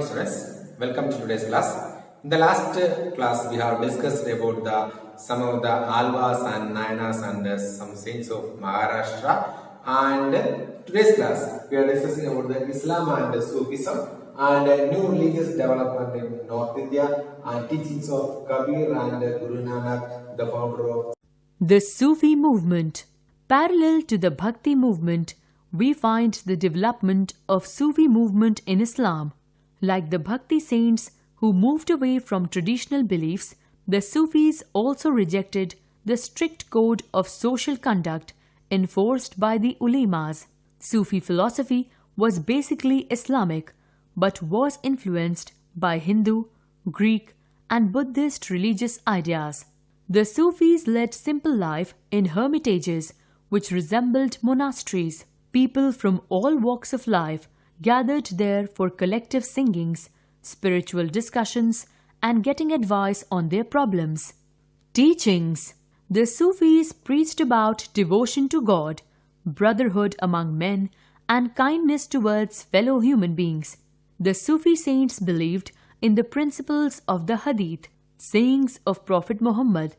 students, welcome to today's class. In the last class we have discussed about some of the Alvas and Nayanas and some saints of Maharashtra, and today's class we are discussing about the Islam and Sufism and new religious development in North India and teachings of Kabir and Guru Nanak, the founder of the Sufi movement. Parallel to the Bhakti movement, we find the development of Sufi movement in Islam. Like the Bhakti saints who moved away from traditional beliefs, the Sufis also rejected the strict code of social conduct enforced by the ulemas. Sufi philosophy was basically Islamic, but was influenced by Hindu, Greek, and Buddhist religious ideas. The Sufis led simple life in hermitages which resembled monasteries. People from all walks of life gathered there for collective singings, spiritual discussions, and getting advice on their problems. Teachings. The Sufis preached about devotion to God, brotherhood among men, and kindness towards fellow human beings. The Sufi saints believed in the principles of the Hadith, sayings of Prophet Muhammad,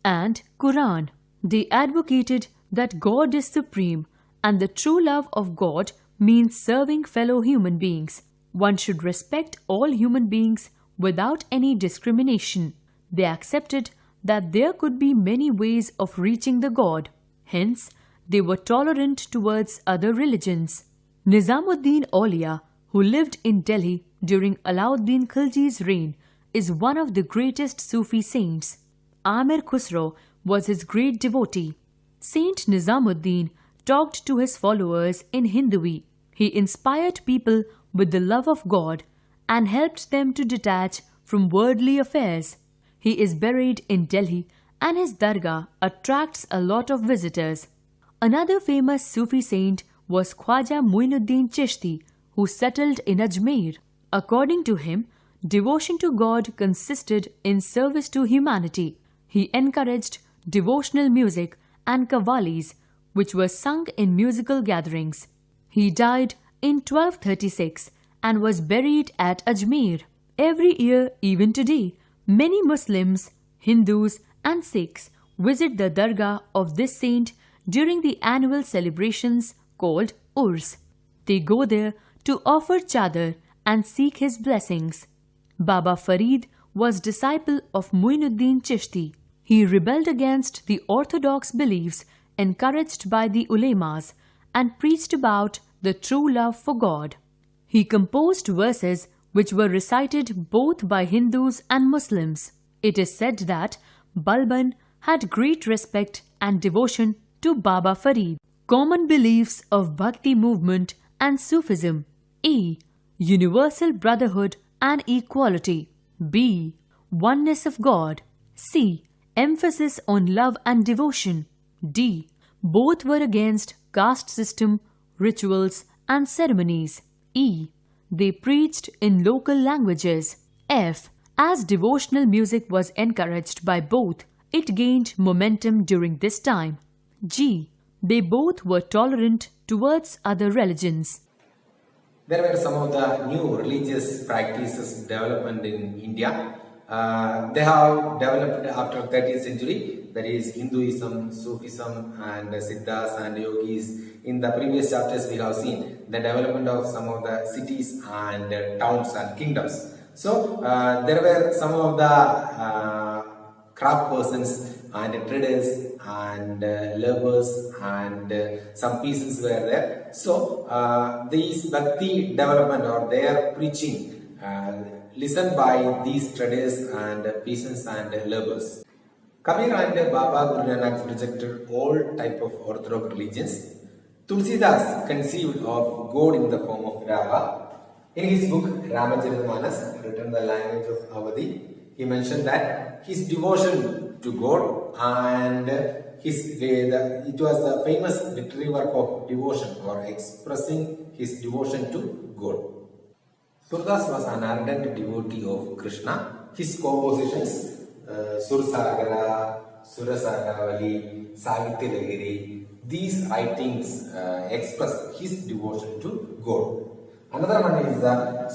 and Quran. They advocated that God is supreme and the true love of God means serving fellow human beings. One should respect all human beings without any discrimination. They accepted that there could be many ways of reaching the God. Hence, they were tolerant towards other religions. Nizamuddin Aulia, who lived in Delhi during Alauddin Khilji's reign, is one of the greatest Sufi saints. Amir Khusro was his great devotee. Saint Nizamuddin talked to his followers in Hindui. He inspired people with the love of God and helped them to detach from worldly affairs. He is buried in Delhi and his dargah attracts a lot of visitors. Another famous Sufi saint was Khwaja Muinuddin Chishti, who settled in Ajmer. According to him, devotion to God consisted in service to humanity. He encouraged devotional music and qawwalis, which were sung in musical gatherings. He died in 1236 and was buried at Ajmer. Every year, even today, many Muslims, Hindus, and Sikhs visit the dargah of this saint during the annual celebrations called Urs. They go there to offer chadar and seek his blessings. Baba Farid was disciple of Muinuddin Chishti. He rebelled against the orthodox beliefs encouraged by the ulemas and preached about the true love for God. He composed verses which were recited both by Hindus and Muslims. It is said that Balban had great respect and devotion to Baba Farid. Common beliefs of Bhakti movement and Sufism. A. Universal brotherhood and equality. B. Oneness of God. C. Emphasis on love and devotion. D. Both were against caste system, rituals, and ceremonies. E. They preached in local languages. F. As devotional music was encouraged by both, it gained momentum during this time. G. They both were tolerant towards other religions. There were some of the new religious practices development in India. They have developed after 30th century, that is Hinduism, Sufism, and Siddhas and Yogis. In the previous chapters we have seen the development of some of the cities and towns and kingdoms. So there were some of the craft persons and traders and laborers and some peasants were there. So these Bhakti development or their preaching listened by these traders and peasants and laborers. Kabir and Baba Guru Nanak rejected all type of orthodox religions. Tulsidas conceived of God in the form of Rama. In his book Ramacharita, written in the language of Awadhi, he mentioned that his devotion to God and it was the famous literary work of devotion or expressing his devotion to God. Surdas was an ardent devotee of Krishna. His compositions, Sursagara, Surasagavali, Savitilagiri, these writings express his devotion to God. Another one is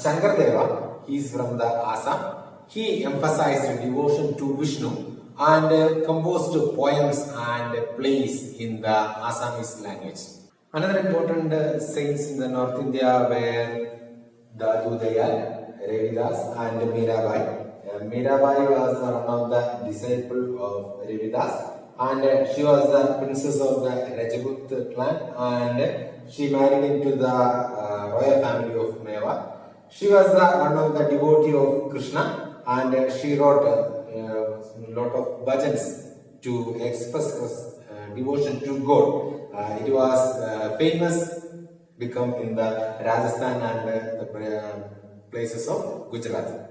Shankardeva. He is from the Assam. He emphasized devotion to Vishnu and composed poems and plays in the Assamese language. Another important saints in the North India were Dadu Dayal, Ravidas and Mirabai. Mirabai was one of the disciples of Ravidas and she was the princess of the Rajput clan and she married into the royal family of Meva. She was one of the devotee of Krishna and she wrote a lot of bhajans to express her devotion to God. It was famous become in the Rajasthan and the places of Gujarat.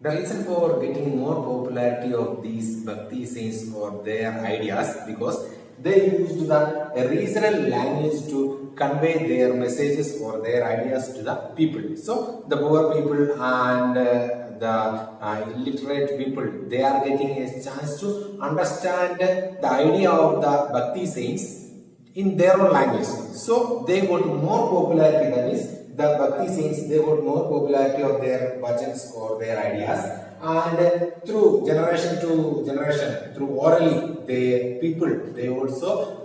The reason for getting more popularity of these Bhakti saints or their ideas because they used the regional language to convey their messages or their ideas to the people. So the poor people and the illiterate people, they are getting a chance to understand the idea of the Bhakti saints in their own language. So they got more popularity, that is the Bhakti saints, they got more popularity of their bhajans or their ideas and through generation to generation, through orally, they also,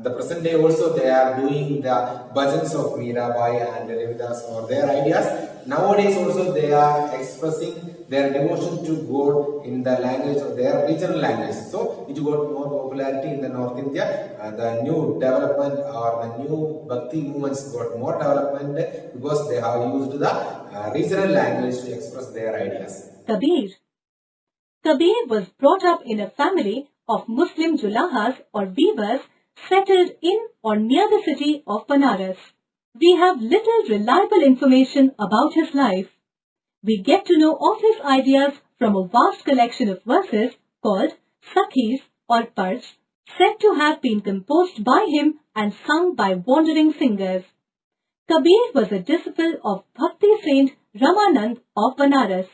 the present day also they are doing the bhajans of Mirabai and Ravidas or their ideas. Nowadays also they are expressing their devotion to God in the language of their regional language. So it got more popularity in the North India. The new development or the new Bhakti movements got more development because they have used the regional language to express their ideas. Kabir was brought up in a family of Muslim Julahas or weavers settled in or near the city of Banaras. We have little reliable information about his life. We get to know of his ideas from a vast collection of verses called Sakhis or Parts, said to have been composed by him and sung by wandering singers. Kabir was a disciple of Bhakti saint Ramanand of Banaras.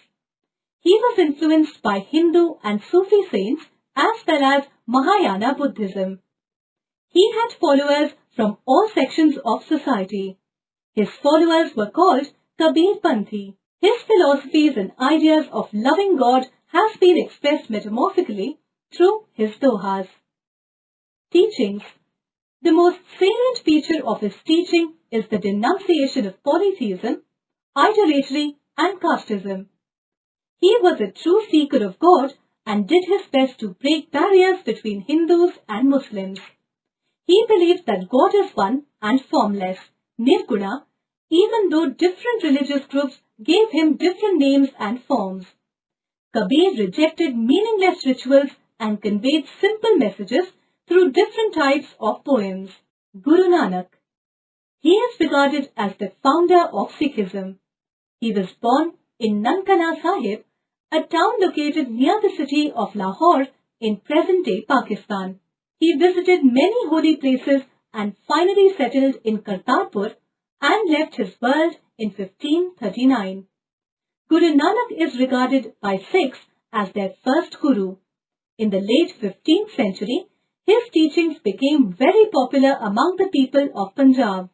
He was influenced by Hindu and Sufi saints as well as Mahayana Buddhism. He had followers from all sections of society. His followers were called Kabir Panthi. His philosophies and ideas of loving God have been expressed metamorphically through his dohas. Teachings. The most salient feature of his teaching is the denunciation of polytheism, idolatry and casteism. He was a true seeker of God and did his best to break barriers between Hindus and Muslims. He believed that God is one and formless, Nirguna, even though different religious groups gave him different names and forms. Kabir rejected meaningless rituals and conveyed simple messages through different types of poems. Guru Nanak. He is regarded as the founder of Sikhism. He was born in Nankana Sahib, a town located near the city of Lahore in present-day Pakistan. He visited many holy places and finally settled in Kartarpur and left his world in 1539. Guru Nanak is regarded by Sikhs as their first guru. In the late 15th century, his teachings became very popular among the people of Punjab.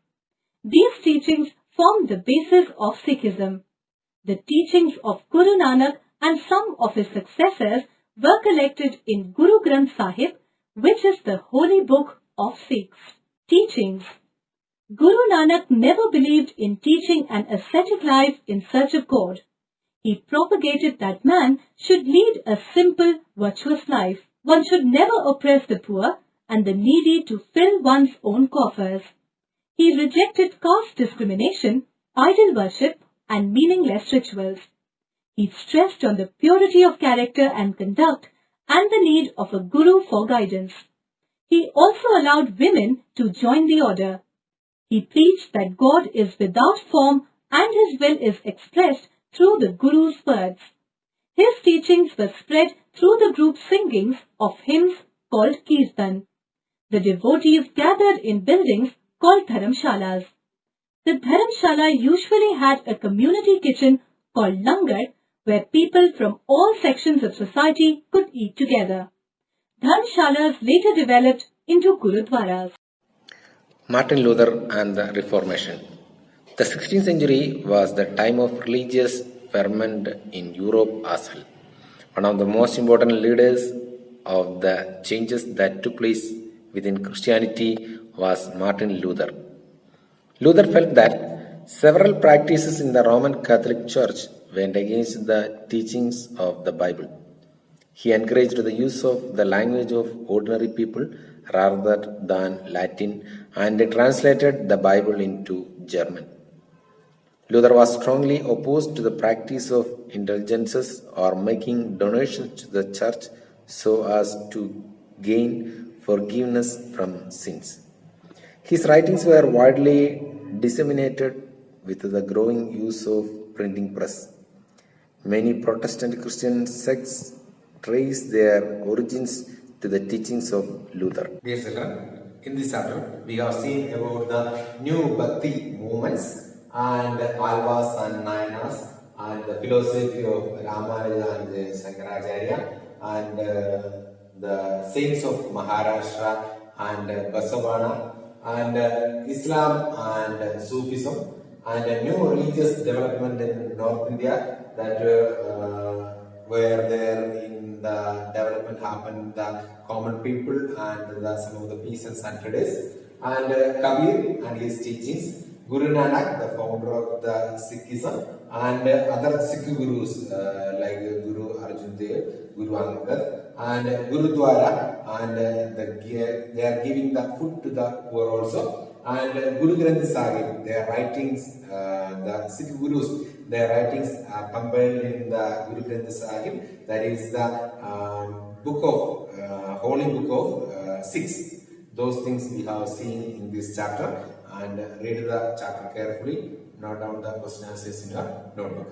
These teachings formed the basis of Sikhism. The teachings of Guru Nanak and some of his successors were collected in Guru Granth Sahib, which is the holy book of Sikhs. Teachings. Guru Nanak never believed in teaching an ascetic life in search of God. He propagated that man should lead a simple, virtuous life. One should never oppress the poor and the needy to fill one's own coffers. He rejected caste discrimination, idol worship, and meaningless rituals. He stressed on the purity of character and conduct and the need of a guru for guidance. He also allowed women to join the order. He preached that God is without form and his will is expressed through the Guru's words. His teachings were spread through the group singings of hymns called Kirtan. The devotees gathered in buildings called Dharamshalas. The Dharamshala usually had a community kitchen called Langar where people from all sections of society could eat together. Dharamshalas later developed into Gurudwaras. Martin Luther and the Reformation. The 16th century was the time of religious ferment in Europe as well. One of the most important leaders of the changes that took place within Christianity was Martin Luther. Luther felt that several practices in the Roman Catholic Church went against the teachings of the Bible. He encouraged the use of the language of ordinary people rather than Latin and translated the Bible into German. Luther was strongly opposed to the practice of indulgences or making donations to the church so as to gain forgiveness from sins. His writings were widely disseminated with the growing use of printing press. Many Protestant Christian sects trace their origins to the teachings of Luther. Dear children, in this chapter we have seen about the new Bhakti movements and Alvas and Nayanas and the philosophy of Ramanuja and Shankaracharya and the saints of Maharashtra and Basavana and Islam and Sufism and a new religious development in North India that were there in the development happened the common people and some of the peasants and traders and Kabir and his teachings, Guru Nanak, the founder of the Sikhism, and other Sikh gurus like Guru Arjan Dev, Guru Angad, and Gurudwara, and they are giving the food to the poor also. And Guru Granth Sahib, their writings, the Sikh gurus, their writings are compiled in the Guru Granth Sahib, that is the holy book of Sikhs. Those things we have seen in this chapter, and read the chapter carefully, note down the question answers in your notebook.